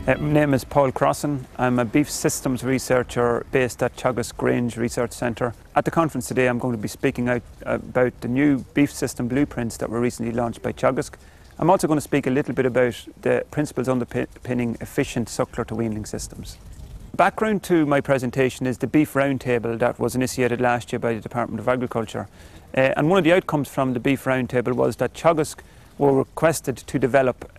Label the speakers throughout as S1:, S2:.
S1: My name is Paul Crossan. I'm a beef systems researcher based at Teagasc Grange Research Centre. At the conference today I'm going to be speaking out about the new beef system blueprints that were recently launched by Teagasc. I'm also going to speak a little bit about the principles underpinning efficient suckler to weanling systems. Background to my presentation is the beef roundtable that was initiated last year by the Department of Agriculture. And one of the outcomes from the beef roundtable was that Teagasc were requested to develop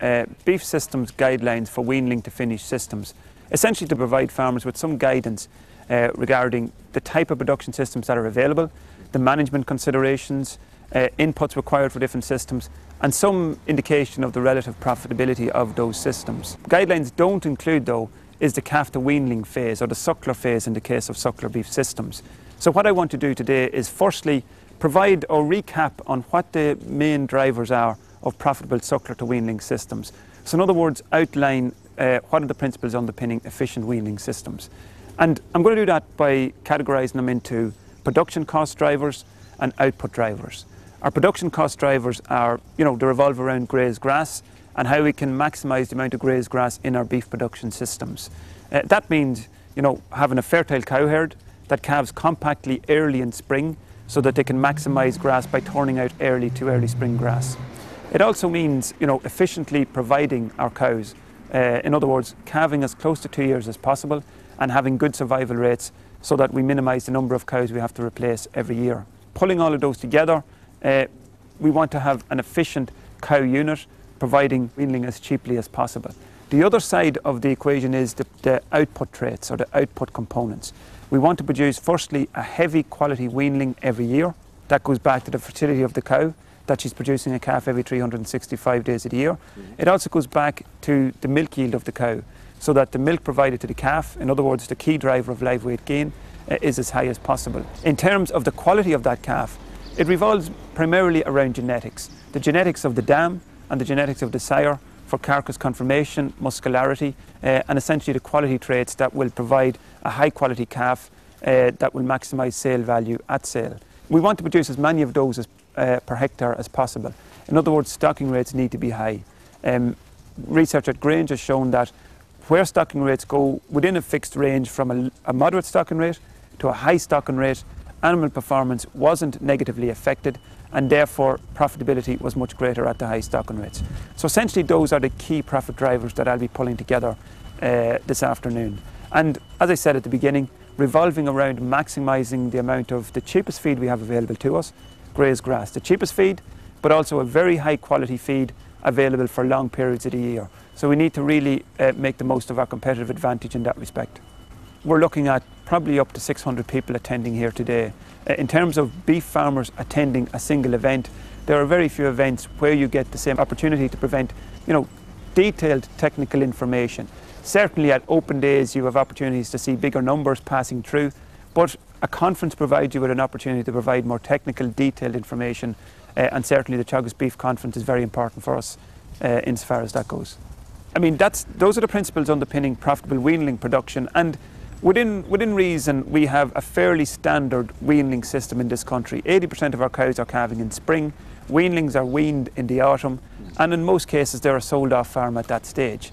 S1: beef systems guidelines for weanling to finish systems, essentially to provide farmers with some guidance regarding the type of production systems that are available, the management considerations, inputs required for different systems, and some indication of the relative profitability of those systems. Guidelines don't include, though, is the calf to weanling phase or the suckler phase in the case of suckler beef systems. So what I want to do today is firstly provide or recap on what the main drivers are of profitable suckler to weanling systems. So in other words, outline what are the principles underpinning efficient weanling systems. And I'm going to do that by categorising them into production cost drivers and output drivers. Our production cost drivers are, they revolve around grazed grass and how we can maximise the amount of grazed grass in our beef production systems. That means, having a fertile cow herd that calves compactly early in spring so that they can maximise grass by turning out early to early spring grass. It also means, efficiently providing our cows, in other words, calving as close to 2 years as possible and having good survival rates so that we minimise the number of cows we have to replace every year. Pulling all of those together, we want to have an efficient cow unit providing weanling as cheaply as possible. The other side of the equation is the output traits or the output components. We want to produce firstly a heavy quality weanling every year. That goes back to the fertility of the cow, that she's producing a calf every 365 days of the year. It also goes back to the milk yield of the cow, so that the milk provided to the calf, in other words the key driver of live weight gain, is as high as possible. In terms of the quality of that calf, it revolves primarily around genetics. The genetics of the dam and the genetics of the sire for carcass conformation, muscularity, and essentially the quality traits that will provide a high quality calf that will maximise sale value at sale. We want to produce as many of those per hectare as possible. In other words, stocking rates need to be high. Research at Grange has shown that where stocking rates go within a fixed range from a moderate stocking rate to a high stocking rate, animal performance wasn't negatively affected, and therefore profitability was much greater at the high stocking rates. So essentially those are the key profit drivers that I'll be pulling together this afternoon. And as I said at the beginning, revolving around maximising the amount of the cheapest feed we have available to us, grazed grass, the cheapest feed, but also a very high quality feed available for long periods of the year. So we need to really make the most of our competitive advantage in that respect. We're looking at probably up to 600 people attending here today. In terms of beef farmers attending a single event, there are very few events where you get the same opportunity to present, detailed technical information. Certainly at open days you have opportunities to see bigger numbers passing through, but a conference provides you with an opportunity to provide more technical, detailed information, and certainly the Teagasc Beef Conference is very important for us insofar as that goes. I mean, those are the principles underpinning profitable weanling production, and within reason we have a fairly standard weanling system in this country. 80% of our cows are calving in spring, weanlings are weaned in the autumn, and in most cases they're sold off farm at that stage.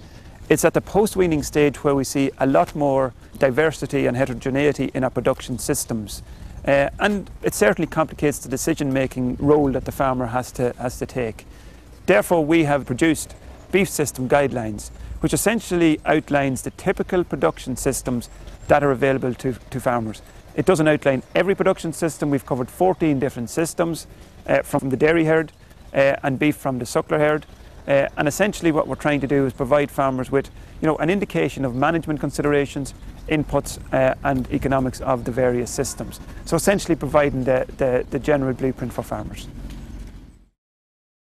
S1: It's at the post-weaning stage where we see a lot more diversity and heterogeneity in our production systems. And it certainly complicates the decision-making role that the farmer has to take. Therefore, we have produced beef system guidelines, which essentially outlines the typical production systems that are available to farmers. It doesn't outline every production system. We've covered 14 different systems from the dairy herd and beef from the suckler herd. And essentially what we're trying to do is provide farmers with an indication of management considerations, inputs and economics of the various systems. So essentially providing the general blueprint for farmers.